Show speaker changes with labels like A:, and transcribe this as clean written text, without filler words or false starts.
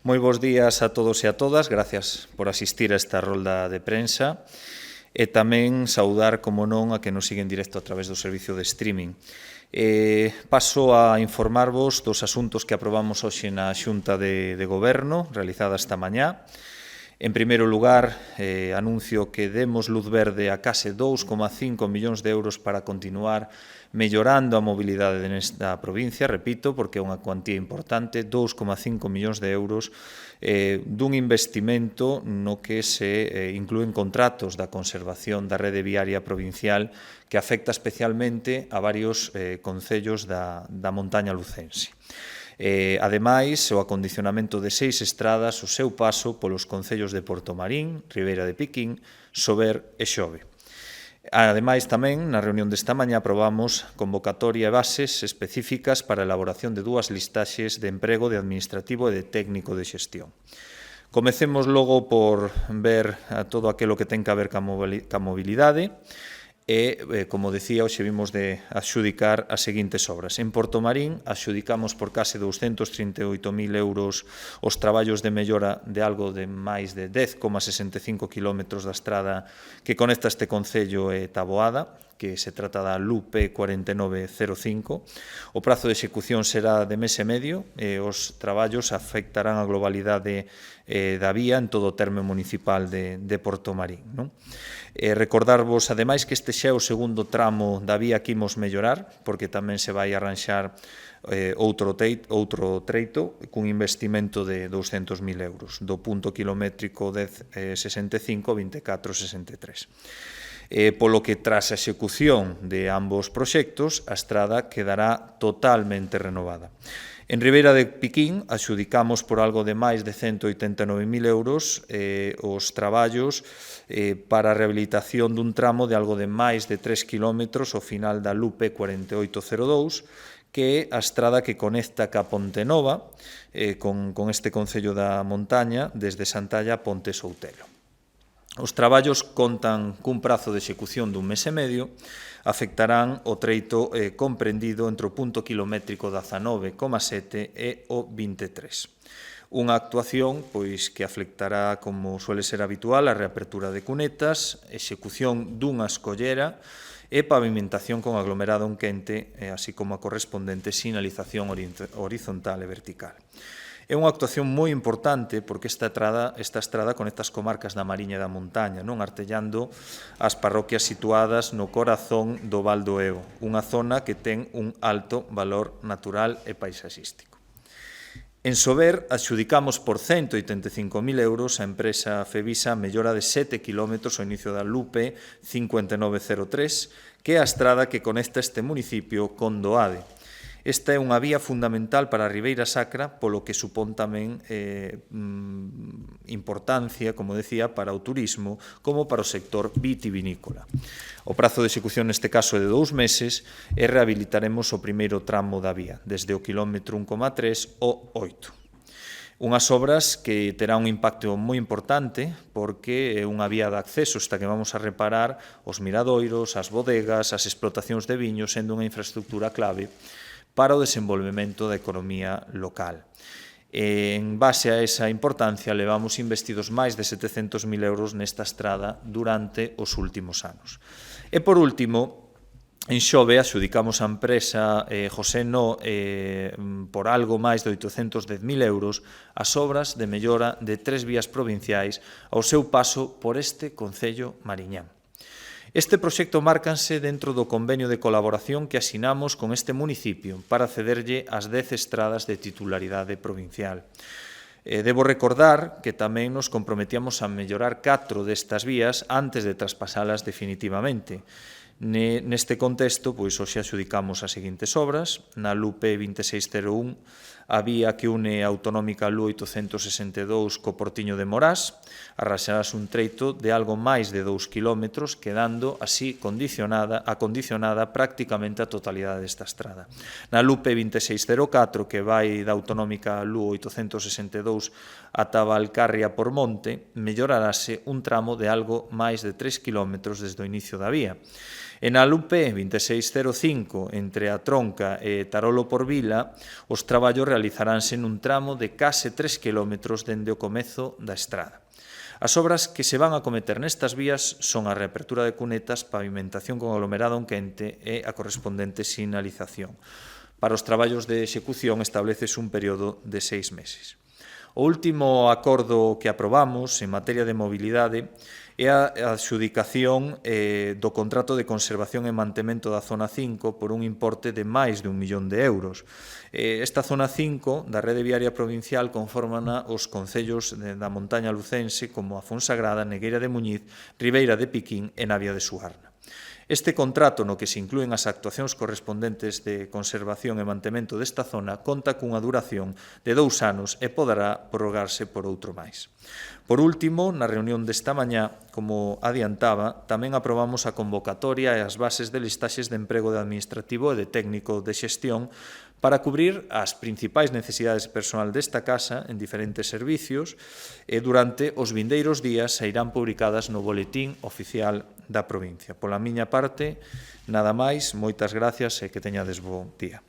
A: Moi bons días a todos e a todas, gracias por asistir a esta rolda de prensa e tamén saudar, como non, a que nos siguen directo a través do servicio de streaming. Paso a informarvos dos asuntos que aprobamos hoxe na Xunta de Goberno, realizada esta mañá. En primeiro lugar, anuncio que demos luz verde a case 2,5 millóns de euros para continuar mellorando a mobilidade nesta provincia, repito, porque é unha cuantía importante, 2,5 millóns de euros dun investimento no que se inclúen contratos da conservación da rede viaria provincial que afecta especialmente a varios concellos da montaña lucense. Ademais, o acondicionamento de 6 estradas o seu paso polos concellos de Portomarín, Ribeira de Piquín, Sober e Xove. Ademais, tamén, na reunión desta mañá aprobamos convocatoria e bases específicas para a elaboración de 2 listaxes de emprego de administrativo e de técnico de xestión. Comecemos logo por ver todo aquilo que ten que ver ca mobilidade. Como decía, hoxe vimos de adxudicar as seguintes obras. En Portomarín, adxudicamos por case 238.000 euros os traballos de mellora de algo de máis de 10,65 km da estrada que conecta este concello e Taboada, que se trata da LUP 4905. O prazo de execución será de mes e medio e os traballos afectarán a globalidade da vía en todo o termo municipal de Portomarín. Recordarvos, ademais, que este xa é o segundo tramo da vía que imos mellorar, porque tamén se vai arranxar outro treito cun investimento de 200.000 euros, do punto kilométrico 1065 ao 2463. Polo que, tras a execución de ambos proxectos, a estrada quedará totalmente renovada. En Ribeira de Piquín adxudicamos por algo de máis de 189.000 euros os traballos para a rehabilitación dun tramo de algo de máis de 3 km ao final da LUP 4802, que é a estrada que conecta ca Ponte Nova con este concello da montaña desde Santalla a Ponte Soutelo. Os traballos contan cun prazo de execución dun mes e medio, afectarán o treito comprendido entre o punto kilométrico 19,7 e o 23. Unha actuación que afectará, como suele ser habitual, a reapertura de cunetas, execución dunha escollera e pavimentación con aglomerado en quente, así como a correspondente sinalización horizontal e vertical. É unha actuación moi importante porque esta estrada conecta as comarcas da Mariña e da Montaña, artellando as parroquias situadas no corazón do Val do Eo, unha zona que ten un alto valor natural e paisaxístico. En Sober, adxudicamos por 185.000 euros a empresa Fevisa a mellora de 7 km ao inicio da LUP 5903, que é a estrada que conecta este municipio con Doade. Esta é unha vía fundamental para a Ribeira Sacra, polo que supón tamén importancia, como decía, para o turismo, como para o sector vitivinícola. O prazo de execución neste caso é de 2 meses e rehabilitaremos o primeiro tramo da vía, desde o kilómetro 1,3 ao 8. Unhas obras que terá un impacto moi importante porque é unha vía de acceso esta que vamos a reparar os miradoiros, as bodegas, as explotacións de viños, sendo unha infraestructura clave para o desenvolvemento da economía local. En base a esa importancia, levamos investidos máis de 700.000 euros nesta estrada durante os últimos anos. E, por último, en Xove adxudicamos a empresa José No por algo máis de 810.000 euros as obras de mellora de 3 vías provinciais ao seu paso por este concello mariñán. Este proxecto márcanse dentro do convenio de colaboración que asinamos con este municipio para cederlle as 10 estradas de titularidade provincial. Debo recordar que tamén nos comprometíamos a mellorar 4 destas vías antes de traspasalas definitivamente. Neste contexto, hoxe adxudicamos as seguintes obras. Na LUP 2601, a vía que une a autonómica LU 862 co Portiño de Morás, arraxarás un treito de algo máis de 2 km, quedando así acondicionada prácticamente a totalidade desta estrada. Na LUP 2604, que vai da autonómica LU 862 ata Valcarria por Monte, mellorarase un tramo de algo máis de 3 km desde o inicio da vía. E na Lupe 2605, entre a Tronca e Tarolo por Vila, os traballos realizaránse nun tramo de case 3 km dende o comezo da estrada. As obras que se van a cometer nestas vías son a reapertura de cunetas, pavimentación con aglomerado en quente e a correspondente sinalización. Para os traballos de execución establecese un período de 6 meses. O último acordo que aprobamos en materia de mobilidade é a adxudicación do contrato de conservación e mantemento da Zona 5 por un importe de máis de 1 millón de euros. Esta Zona 5 da rede viaria provincial conformana os concellos da montaña lucense como a Fonsagrada, Negueira de Muñiz, Ribeira de Piquín e Navia de Suarna. Este contrato, no que se inclúen as actuacións correspondentes de conservación e mantemento desta zona, conta cunha duración de 2 anos e poderá prorrogarse por outro máis. Por último, na reunión desta mañá, como adiantaba, tamén aprobamos a convocatoria e as bases de listaxes de emprego de administrativo e de técnico de xestión para cubrir as principais necesidades de personal desta casa en diferentes servicios e durante os vindeiros días sairán publicadas no boletín oficial da provincia. Pola miña parte, nada máis, moitas gracias e que teñades bo día.